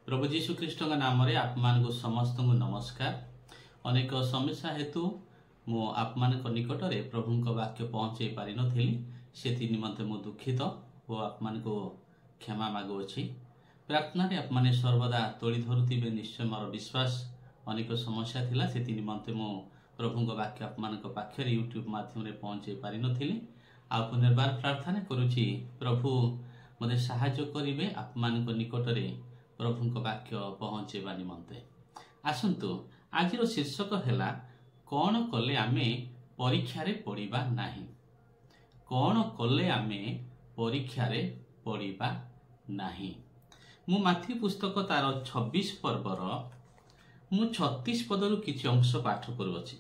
प्रभु जीशु ख्रीष्ट नाम आप समस्त को नमस्कार। अनेक समस्या हेतु मु आप निकट में प्रभु वाक्य पहुँचे पारि नथिली से निमंते मु दुखित और आप क्षमा मागुअछि। प्रार्थना रे आप सर्वदा तोली धरुथिबे निश्चय मोर विश्वास। अनेक समस्या थिला से निमंते मु प्रभु वाक्य आप पाखे यूट्यूब माध्यम पहुँचे पारि नथिली। आ पुनर्बार प्रार्थना करुछि प्रभु मते साहाय्य करिवे आप निकट में प्रभु वाक्य पहुँचेबा निमंते। आसंतु आज शीर्षक है कौन कले आमे परीक्षा रे पड़िबा नाही। कौन कले आमे परीक्षा रे पड़िबा नाही। मु माथी पुस्तक तार 26 पर्वर मु 36 पदरु किछि अंश पाठ करूछि।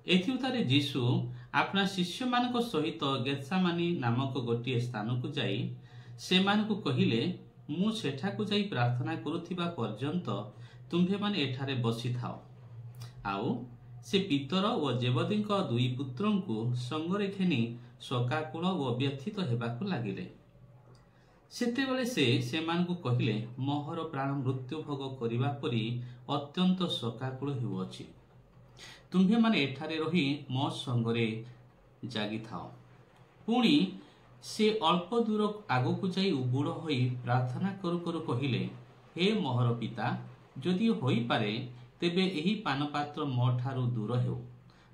एथिउतारे जीशु अपना शिष्य मानक सहित गेत्सेमानी नामक गोटे स्थान को जाई से मानक कहिले मु सेठाकु जाई प्रार्थना करुथिबा पर्यंत तुम्भे माने एठारे बसी थाओ। आउ से पितर ओ जेबदींक दुई पुत्रंकु संगरे घेनी शोकाकुल ओ व्यथित हेबाकु लागिले। सेतेबेले से मानकु कहिले मोहर प्राण मृत्यु भोग करिबा परी अत्यंत शोकाकुल हेउअछि। तुम्भे माने एठारे रही मो संगरे जागी थाओ। पुणी से अल्प दूर आगो को जाई उबुड़ होई प्रार्थना करू करू कहिले हे मोहर पिता जदि होई पारे तेबे एही पानपात्र मो ठारू दूर हेउ।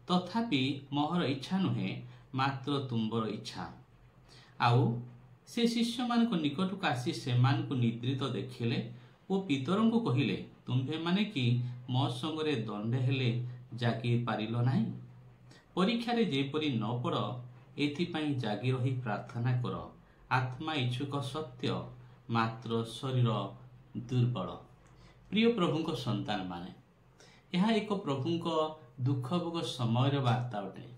तथापि मोहर इच्छा नुहे मात्र तुंबर इच्छा। आउ से शिष्य मान को निकट को आसी से मान को निद्रित देखिले ओ पितरं को कहिले तुम्भे माने कि मो संगरे दंडे हेले जागी पारिलो नाही। परीक्षा रे जेपरी न पड़ एथिपाई जागी रही प्रार्थना कर। आत्मा इच्छुक सत्य मात्र शरीर दुर्बल। प्रिय प्रभु संतान माने यह एक प्रभु दुख भोग समय वार्ता अटे।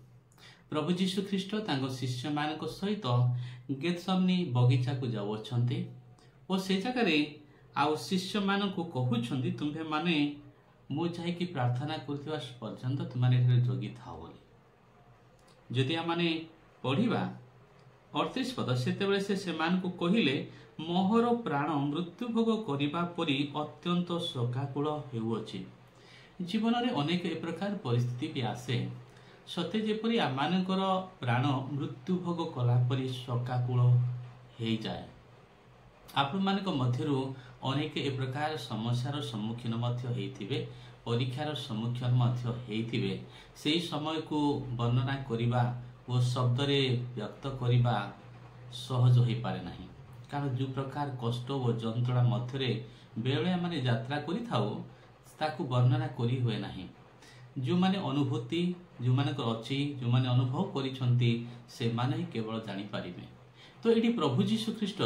प्रभु जीशु ख्रीष्ट तांको शिष्य मान सहित गेत्सेमानी बगीचा को जाउछन्ते और से जगह आउ शिष्य मान को कहउछन्ती तुम्भे माने मु जाई कि प्रार्थना करथिबा पर्यंत तुमाने जोगी थाओ बोली। जदि आमाने पढ़िबा 38 पद सेतेबेले से मान को कहिले मोहर प्राण मृत्यु भोग करिबा परी अत्यंत शोकाकुल हेउअछि। जीवन में अनेक ए प्रकार परिस्थिति भी आसे सते जेपरी आमानकर प्राण मृत्यु भोग कला परी शोकाकुल हे जाए। आपण मानक मध्यरु अनेक ए प्रकार समस्यार सम्मुखीन मध्य हेइथिबे, परीक्षार सम्मुखीन मध्य हेइथिबे। सेही समय को वर्णना करिबा वो शब्द रे व्यक्त करिबा सहज होई पारे नाही। कारण जो प्रकार कष्ट और जंत्रणा मध्य बेले माने यात्रा करि थाउ ताकू वर्णना करी हुए नाही। जो माने अनुभूति जो मानकर अछि जो माने अनुभव करिसंती से माने ही केवल जानि पारिबे। तो एटी प्रभु जीशु ख्रीष्ट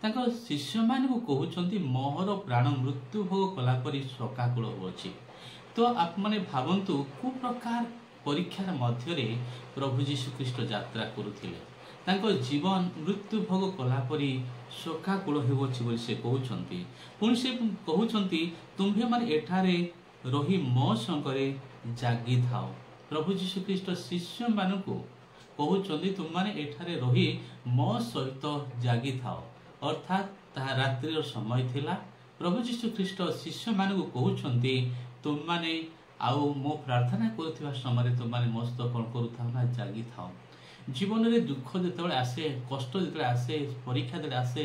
तांको शिष्य मान को कहउछंती मोहर प्राण मृत्यु भोग कला परी शोकाकुल होछि। तो आप माने भावंतु को प्रकार परीक्षार मध्य प्रभु जीशु ख्रीष्ट यात्रा करुथिले। तांको जीवन मृत्यु भोग कला परी शोकाकुल हेउछि बोली से कहउछंती। पुणी से कहउछंती तुम्भे माने एठारे रही मो संगरे जागी थाओ। प्रभु जीशु ख्रीष्ट शिष्य मानकु कहउछंती तुम माने एठारे रही मो सहित जागी थाओ। अर्थात ताहा रात्रिर समय थिला। प्रभु जीशु ख्रीष्ट शिष्य मानकु कहउछंती तुम माने आउ मो प्रार्थना करुवा समय तुम मैंने मस्त कौन करूँ ना जागी थाओ। जीवन में दुख जिते आसे कष्ट जिते आसे परीक्षा जो आसे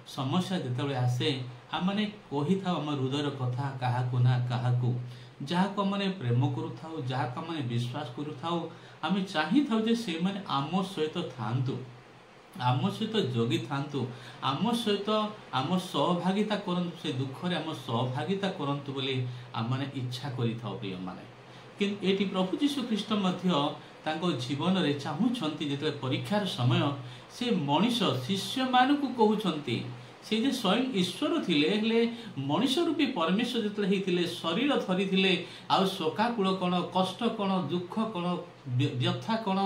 समस्या जिते आसे आम मैंने कही था आम हृदय कथा क्या ना क्या जहाँ मैंने प्रेम करूँ जहाँ मैंने विश्वास करूँ आम चाही था से मैंने आम सहित थांतु आम सहित जोगी थांतु आम सहित आम सहभागिता करंतु से दुख रे आम सहभागिता करंतु बोली आम माने इच्छा करि थाओ। प्रिय माने किंतु एटी प्रभु जीशु ख्रीष्ट मध्य तांको जीवन रे चाहूछंती जेते परीक्षार समय से मनीष शिष्य मानकु कहउछंती से जे स्वयं ईश्वर थिले हेले मनीष रूपी परमेश्वर जेते हेतिले शरीर धरिथिले आ शोकाकुल कोन कष्ट कोन दुख कोन व्यथा कोन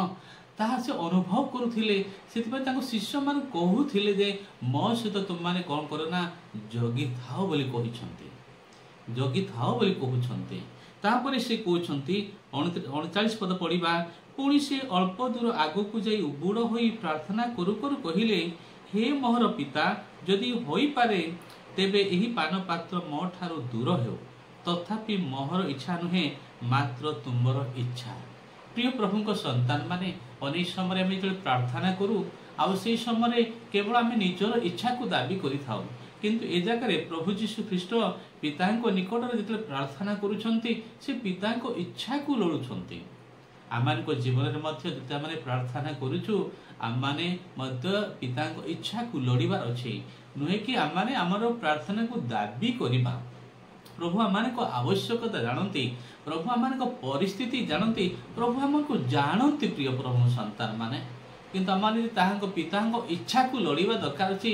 ताहा से अनुभव करुथिले। सेतिपय तांको शिष्य मान कहूथिले जे मो सहित तुम माने कोन करो ना जोगी थाओ बोली कहिसंती जोगी थाओ बोली कहउछंती। तापरे से कहउछंती 39 पद पढ़िबा पुणी से अल्प दूर आगो को जाई उबुड़ होई प्रार्थना करू करू कहिले हे मोहर पिता जदि होई पारे तेबे एही पान पात्र मो ठारू दूर हेउ, तथापि मोहर इच्छा नुहे मात्र तुमर इच्छा। प्रिय प्रभु को संतान माने अनेक समय आम जो प्रार्थना करूँ आउ से समय केवल आम निजर इच्छा को दाबी करिथाउ, किंतु ए जगह प्रभु जीशु ख्रीष्ट पिता निकट में जो प्रार्थना करुछंती से पिता इच्छा को लोड़ुछंती। आम जीवन में प्रार्थना करुचु आम पिता इच्छा को लोड़ार अच्छे, नुहे कि आम आमर प्रार्थना को दाबी करवा। प्रभु आम आवश्यकता जानती, प्रभु आम परिस्थिति जानती, प्रभु आमको जानती। प्रिय प्रभु संतान माने किंतु आम पिता इच्छा को लड़वा दरकार अच्छी,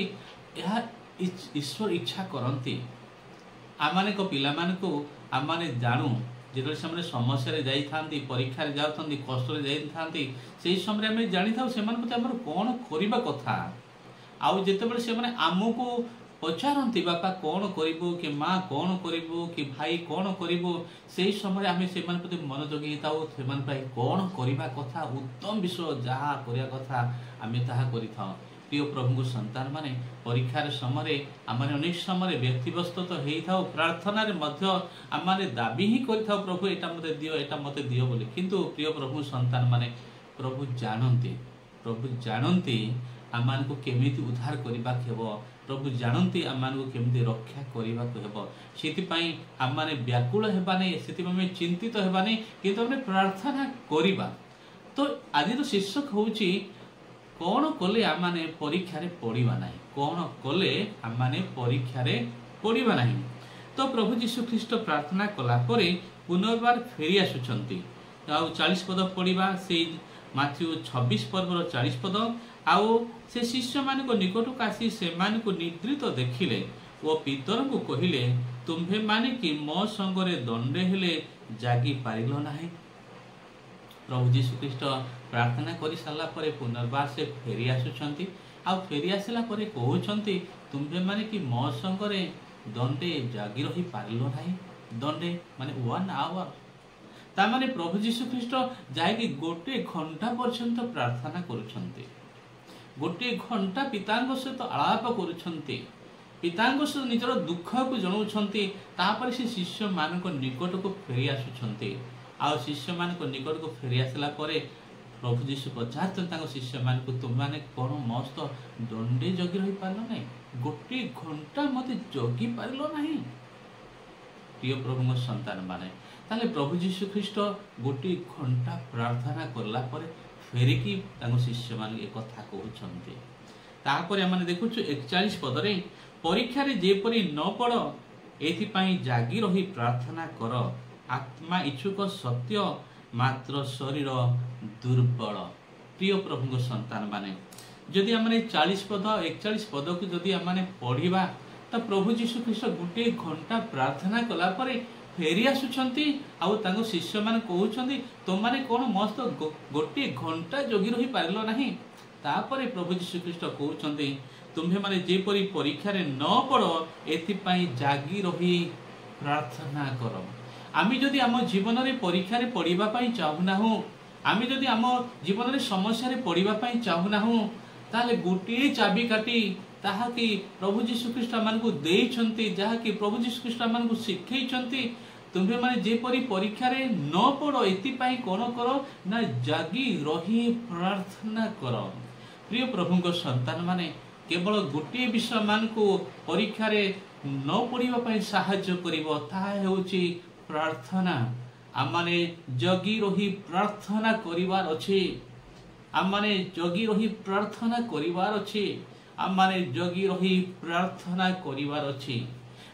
ईश्वर इच्छा करती। आम पिला आम जानू जो समस्या जाता परीक्षा जाता कष्ट जाता से समय आम जानी था से कौन करवा कथा। आउ जितेबाला से आमको पचारती बापा कौन करू कि माँ कौन करू कि भाई कौन करू, से समय आम से मन जगे था कौन करवा कथा उत्तम विषय जहाँ करवा कथा आम ताहा करिथाउ। प्रिय प्रभु संतान माने परीक्षार समय आम अनेक समय व्यक्तिव्यस्त तो हो प्रार्थना आम दाबी ही करिथाउ प्रभु एटा मते दियो एटा मते दियो बोली, किंतु प्रिय प्रभु संतान माने प्रभु जानती आम को केमिति उद्धार करबा हेबो, प्रभु जानती आम को केमिति रक्षा करबा हेबो। सेति आम माने व्याकुल हेबा नै, सेति में चिंतित हेबा नै, किंतु आम प्रार्थना करबा। तो आज शीर्षक होउची कौन कले आम परीक्षा पड़ा ना, कौन कले आम परीक्षा पड़ा ना। तो प्रभु जीशु ख्रीष्ट प्रार्थना कला परे पुनर्बार फेरी आसुचंती। आउ 40 पद पढ़ा से माथ्यू 26 पर्वर 40 पद। आउ से शिष्य मान निकट आसी से निद्रित देखिले ओ पितर को कहिले, तुम्भे माने कि मो संगरे दंडे हेले जागी पारिल नाही। प्रभु जीशु ख्रीष्ट प्रार्थना कर सारा पर पुनर्बार से फेरी आसुचंती। आउ फेरी आसला परे कहउचंती, तुम्भे माने कि मो संगरे दंडे जागी रही पारिल नाही। दंडे माने 1 आवर, ता माने प्रभु जीशु ख्रीष्ट जाइकी 1 घंटा पर्यंत प्रार्थना करुछंती। 1 घंटा पितांग सहित आलाप करुछंती, पितांग सहित निजर दुख को जनाउछंती। तापर से शिष्य मान निकट को फेरी आसुछंती। आ शिष्य मान निकट को फेरी आसला परे प्रभु जीशु पचार शिष्य मान को तुम मैंने कौन मस्त दंडे जगी रही पार ना, 1 घंटा मत जगी पार ना। प्रिय प्रभु संतान माने ताले प्रभु जीशु ख्रीष्ट 1 घंटा प्रार्थना करला परे फेरिकी शिष्य मान एक कथा कहउछंती। तापर आम देखुछु 41 पदरे, परीक्षा रे जेपरि न पड़ एथिपाई जागी रही प्रार्थना कर, आत्मा इच्छुक सत्य मात्र शरीर दुर्बल। प्रिय प्रभु संतान माने जदि आम 40 पद 41 पद को जदि आम पढ़ा तो प्रभु जीशु ख्रीष्ट 1 घंटा प्रार्थना कला परे फेरी आसुछंती। आउ तांको शिष्य मान कहउछंती, तुम माने कौन मस्त 1 घंटा जगी रही पारिल नाही। तापरे प्रभु जीशु ख्रीष्ट कहउछंती, तुम्हे माने जेपरि परीक्षा रे न पड़ एथिपाई जागी रही प्रार्थना कर। आमी जदि आम जीवन में परीक्षा रे पढ़िबा पई चाहुना हूँ, आमी जदि आम जीवन में समस्या रे पढ़िबा पई चाहुना हूँ, ताले गोटे चाबी काटी ताहा कि प्रभु जीशु ख्रीष्ट मान को देइछंती, जहा कि प्रभु जीशु ख्रीष्ट मान को शिखैछंती। तुम्हे माने जेपरि परीक्षा रे न पड़ एथिपाई कोन करो ना, जागी रही प्रार्थना कर। प्रिय प्रभु को संतान माने केवल गोटे विषय मान को परीक्षा रे न पढ़िबा पई सहाय्य करिवो, ताहा हेउची प्रार्थना। आमाने जगी रही प्रार्थना करिवार अछि, आमाने जगी रही प्रार्थना करिवार अछि, आमाने जगी रही प्रार्थना करिवार अछि।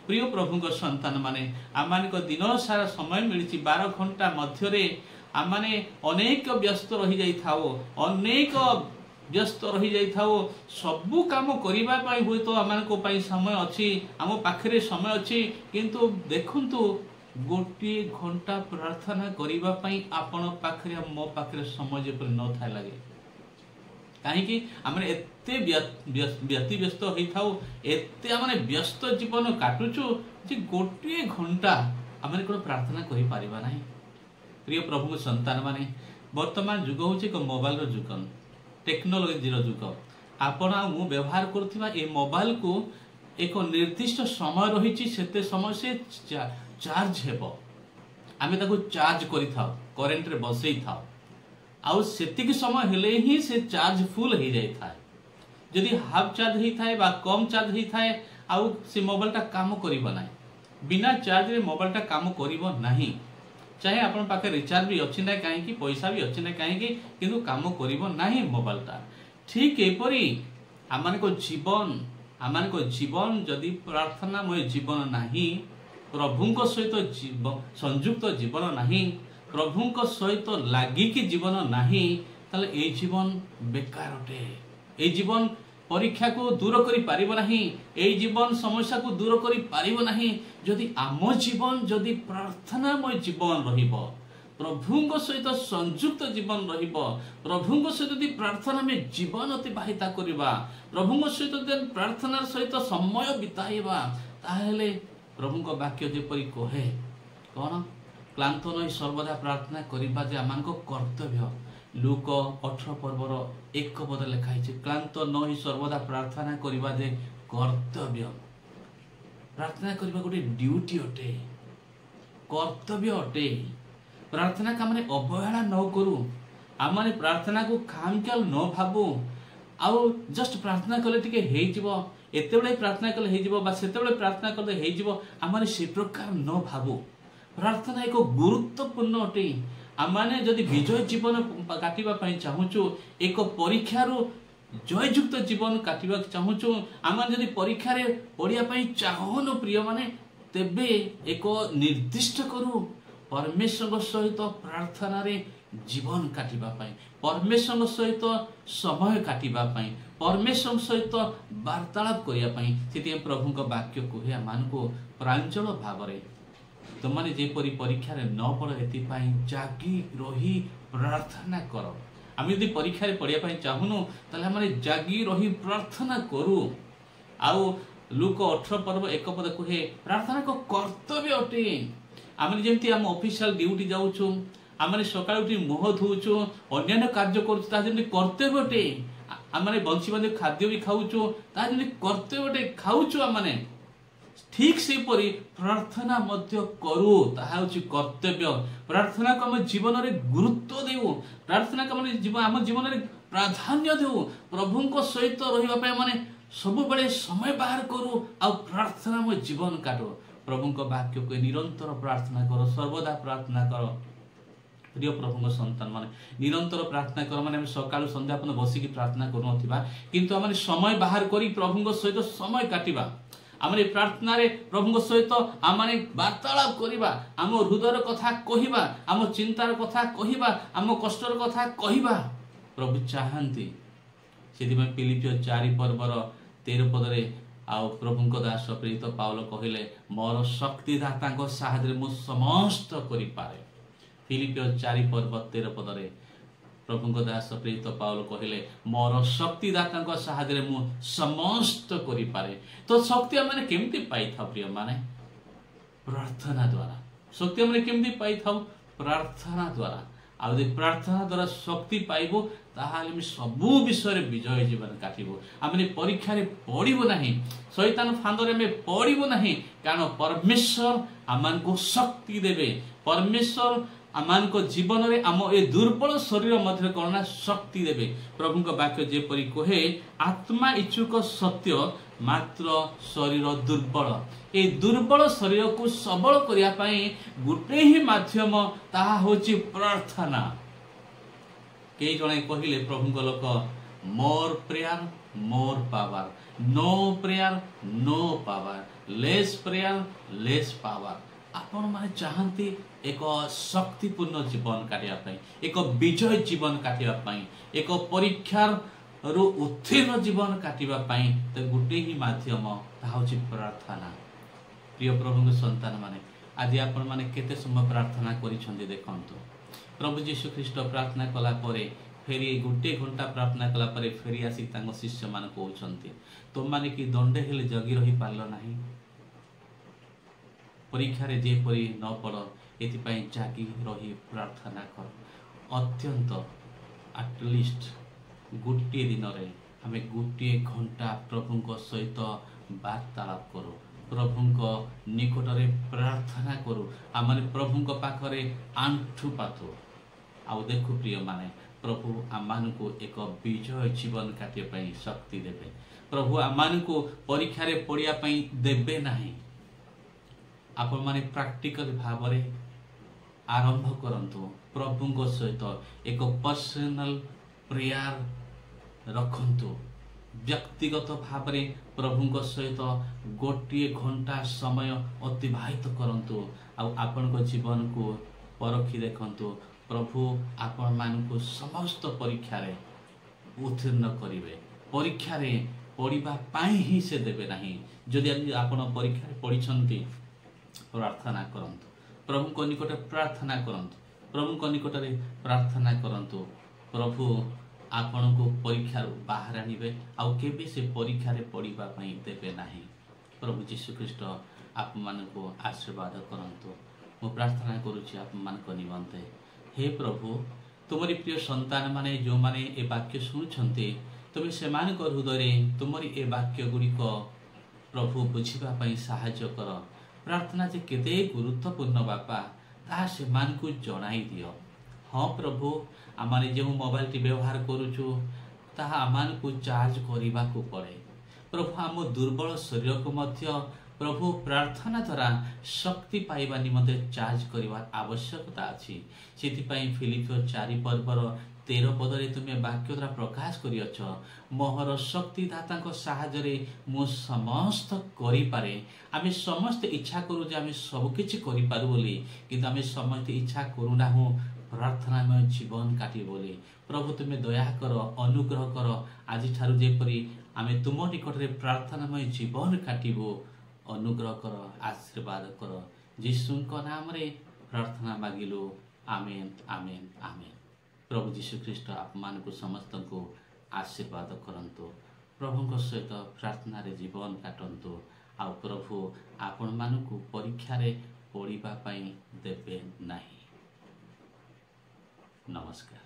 प्रिय प्रभु को संतान माने आमान को दिन सारा समय मिली 12 घंटा मध्य आमाने अनेक व्यस्त रही जाई थाओ, अनेक व्यस्त रही जाई थाओ। सबु काम करिबा पई होय तो आमान को पई समय अछि, आम पाखरे समय अछि, किंतु देखंतु 1 घंटा प्रार्थना करिबा पई आपण पाखरे मो पाखरे समय जेपर न था लागे। कहीं आम एते व्यस्त होई थाउ, एते आम व्यस्त जीवन काटुचु जे 1 घंटा आम कोन प्रार्थना करि पारिबा नाही। प्रिय प्रभु संतान माने वर्तमान युग होचे को मोबाइल रो युग, टेक्नोलोजी रो युग। आपण आ मु व्यवहार करथिबा ए मोबाइल को एक निर्दिष्ट समय रही से समय से चार्ज हेब आम चार्ज कर करेन्ट रे बसई था आउ सेतिक समय हेले ही से चार्ज फुल हो जाए जदि हाफ चार्ज होता है कम चार्ज होता है आउ से मोबाइलटा काम करिबो ना बिना चार्ज रे मोबाइलटा काम करिबो नहीं चाहे अपन पाखे रिचार्ज भी अच्छी ना कहीं पैसा भी अच्छी ना कहीं किंतु काम करिबो नहीं मोबाइलटा ठीक एपरी आमान को जीवन जदि प्रार्थनामय जीवन नहीं प्रभुंक सहित संयुक्त जीवन नहीं प्रभुंक सहित लागिकी जीवन नहीं ताले ए जीवन बेकार अटे ए जीवन परीक्षा को दूर करि पारिबो नाही ए जीवन समस्या को दूर करि पारिबो नाही जदि आम जीवन जदि प्रार्थनामय जीवन रहिबो प्रभुंक सहित संयुक्त जीवन रहिबो प्रभुंक सहित यदि प्रार्थना में जीवन अतिबाहिता करिबा प्रभुंक सहित यदि प्रार्थना सहित समय बिताइबा ताहेले प्रभुंक वाक्य जेपरि कहे कोन क्लांत नई सर्वदा प्रार्थना करिबा जे आमानको कर्तव्य लूक 18 पर्वर 1 पद लिखाई क्लांत नई सर्वदा प्रार्थना करिबा जे कर्तव्य प्रार्थना करिबा गोटे ड्यूटी अटे कर्तव्य अटे प्रार्थना का माने अवहेला न करू आम माने प्रार्थना को खामख्याल न भाबू आउ जस्ट प्रार्थना कले टिके हेइ जिवो एते बेले प्रार्थना कले हेइ जिवो बा सेते बेले प्रार्थना कले हेइ जिवो आम माने से प्रकार न भाबू प्रार्थना एक गुरुत्वपूर्ण अटे आम माने जदि विजय जीवन काटिबा पई चाहूचु एक परीक्षारू जययुक्त जीवन काटिबा चाहूचु आम माने जदि परीक्षा रे पढ़िया पई चाहन प्रिय माने तेबे एक निर्दिष्ट करू परमेश्वर सहित प्रार्थना रे जीवन काटिबा पई परमेश्वर सहित समय काटिबा पई परमेश्वर सहित वार्तालाप करिया पई सेति प्रभुक वाक्य कहे आमानको प्रांजल भावरे तुमने जेपरी परीक्षा रे न पड़ एपाई जागी रही प्रार्थना कर आम यदि परीक्षा रे पढ़िया पई चाहूनु ताले हमरे जागी रही प्रार्थना करू आउ लूक 18 पर्व 1 पद कहे प्रार्थना को कर्तव्य अटे आम जमी आम ऑफिशियल ड्यूटी जाऊँ आम सकाल उठी मुह धोचु अन्य कार्य कर कर्तव्य अटे आम बंशी बांधी खाद्य भी खाऊचु कर्तव्य अटे खाऊचु आम ठीक से परी प्रार्थना मध्य करू ताहा होची कर्तव्य प्रार्थना को हम जीवन रे गुरुत्व देऊ प्रार्थना को हम जीवन रे प्राधान्य देऊ प्रभुंक सहित रहिबा पे माने सब बेले समय बाहर करू आ प्रार्थना में जीवन काटो प्रभुंक वाक्य को निरंतर प्रार्थना करो सर्वदा प्रार्थना करो प्रिय प्रभुंक संतान माने निरंतर प्रार्थना कर माने सकाळ संध्या अपन बसिकी प्रार्थना करू नथिबा किंतु हम समय बाहर करी प्रभुंक सहित समय काटिबा आम प्रार्थना रे प्रभुंक सहित आम वार्तालाप करिबा आम हृदयर कथा कहिबा आम चिंतार कथा कहिबा आम कष्टर कथा कहिबा प्रभु चाहंती सेति में फिलिपियो 4 पर्वर 13 पदरे आउ प्रभुंक दास प्रेरित पाउल कहिले मोर शक्तिदाता को सहायता मु समस्त करि पारे फिलिपियो 4 पर्व 13 पदरे प्रभुंक दास प्रेरित पाउल कहिले मोर शक्तिदाता को सहायता मु समस्त करि पारे तो शक्ति माने केमती पाई था प्रिय माने प्रार्थना द्वारा शक्ति माने केमती पाई था प्रार्थना द्वारा आ प्रार्थना द्वारा शक्ति पाइबो ताहाले सबु विषय विजय जीवन काटिबो आमने परीक्षा रे पड़िबो नाही शैतान फांदरे में पड़िबो नाही कारण परमेश्वर आमान को शक्ति देबे परमेश्वर आमान को जीवन रे आम ए दुर्बल शरीर मध्य करना शक्ति देबे प्रभुंक वाक्य जेपरि कहे आत्मा इच्छुक सत्य मात्र शरीर दुर्बल ए दुर्बल शरीर को सबल करिया पई गुटे ही माध्यम ताहा होची प्रार्थना कई जने कहिले प्रभुंक लोक more prayer more power no prayer no power less prayer less power आपण माने चाहंती एक शक्तिपूर्ण जीवन काटिया पई एक विजय जीवन काटिया पई एक परीक्षार रु उत्तीर्ण जीवन काटिबा पई त गुटे ही माध्यम ताहा होची प्रार्थना प्रिय प्रभुंक संतान माने आज आपण माने केते समय प्रार्थना करिसंती देखंतु प्रभु यीशु ख्रीष्ट प्रार्थना कला परे फेरी गोटे घंटा प्रार्थना कला परे फेरी आसी तांग शिष्य मान कहउछंती तुम माने कि दंडे हेले जगी रही पारलो नाही परीक्षा रे जे परी न पड़ एति पई जागी रही प्रार्थना कर अत्यंत एटलिस्ट गोटे दिन रे हमें गोटे घंटा प्रभुंक सहित वार्तालाप करू प्रभुଙ୍କ निकटरे प्रार्थना करू आम प्रभुଙ୍କ पाखरे आंठु पातु आउ देखु प्रिय माने प्रभु आम को एक विजय जीवन काटिया शक्ति देवे प्रभु आम को परीक्षा पढ़िया देवे नहीं आपण माने प्रैक्टिकल भाव में आरंभ करंतु प्रभु सहित एक पर्सनल प्रेयर रखंतु व्यक्तिगत भाव में प्रभु सहित गोटे घंटा समय अतिबाहित करंतु आपण जीवन को परखी देखंतु प्रभु आपण मानकु समस्त परीक्षा रे उत्तीर्ण करिवे परीक्षा रे पढ़िबा पाई ही से देवे नहीं जदि आपण परीक्षा रे पढ़िछंती प्रार्थना करंतु प्रभु निकट प्रार्थना करंतु प्रभु निकट रे प्रार्थना करंतु प्रभु आपण को परीक्षा बाहर आनिबे आउ केबे से परीक्षा रे पढ़िबा पाई देवे नहीं प्रभु यीशु ख्रीष्ट आप मान को आशीर्वाद करंतु मो प्रार्थना करूची आप मान को निमंते हे प्रभु तुमरी प्रिय संतान माने जो माने ए वाक्य शुणुछंती तुम से हृदय तुमरी ए वाक्य गुड़िक प्रभु बुझा साहाय्य कर प्रार्थना जे केते गुरुत्वपूर्ण बापा ता से को जणाई दियो हाँ प्रभु आमाने जो मोबाइल टी व्यवहार करूछु ताहा आमान को चार्ज करिबा को पड़े प्रभु आम दुर्बल शरीर को मध्य प्रभु प्रार्थना द्वारा शक्ति पाइबा निमंते चार्ज करिवार आवश्यकता अछि सेतिपई फिलिपियो 4 पर्वर 13 पदरे तुमे वाक्य द्वारा प्रकाश करियछ मोहर शक्तिदाता को साहाय्य मु समस्त करि पारे आमे समस्त इच्छा करू जे आमे सब किछि करि पारू बोली किंतु आमे समस्त इच्छा करू ना हो प्रार्थना में जीवन काटी बोली प्रभु तुम्हें दया कर अनुग्रह कर आज ठारू जेपरी आमे तुम निकट रे प्रार्थना में जीवन काटिबो अनुग्रह कर आशीर्वाद कर यीशु नाम रे प्रार्थना मागिलु आमेन आमेन आमेन प्रभु यीशु ख्रीष्ट आप मान को समस्त को आशीर्वाद करंतु प्रभु सहित प्रार्थना रे जीवन काटंतु आ प्रभु आपण मान को परीक्षा रे पढ़िबा पई देबे नाही नमस्कार।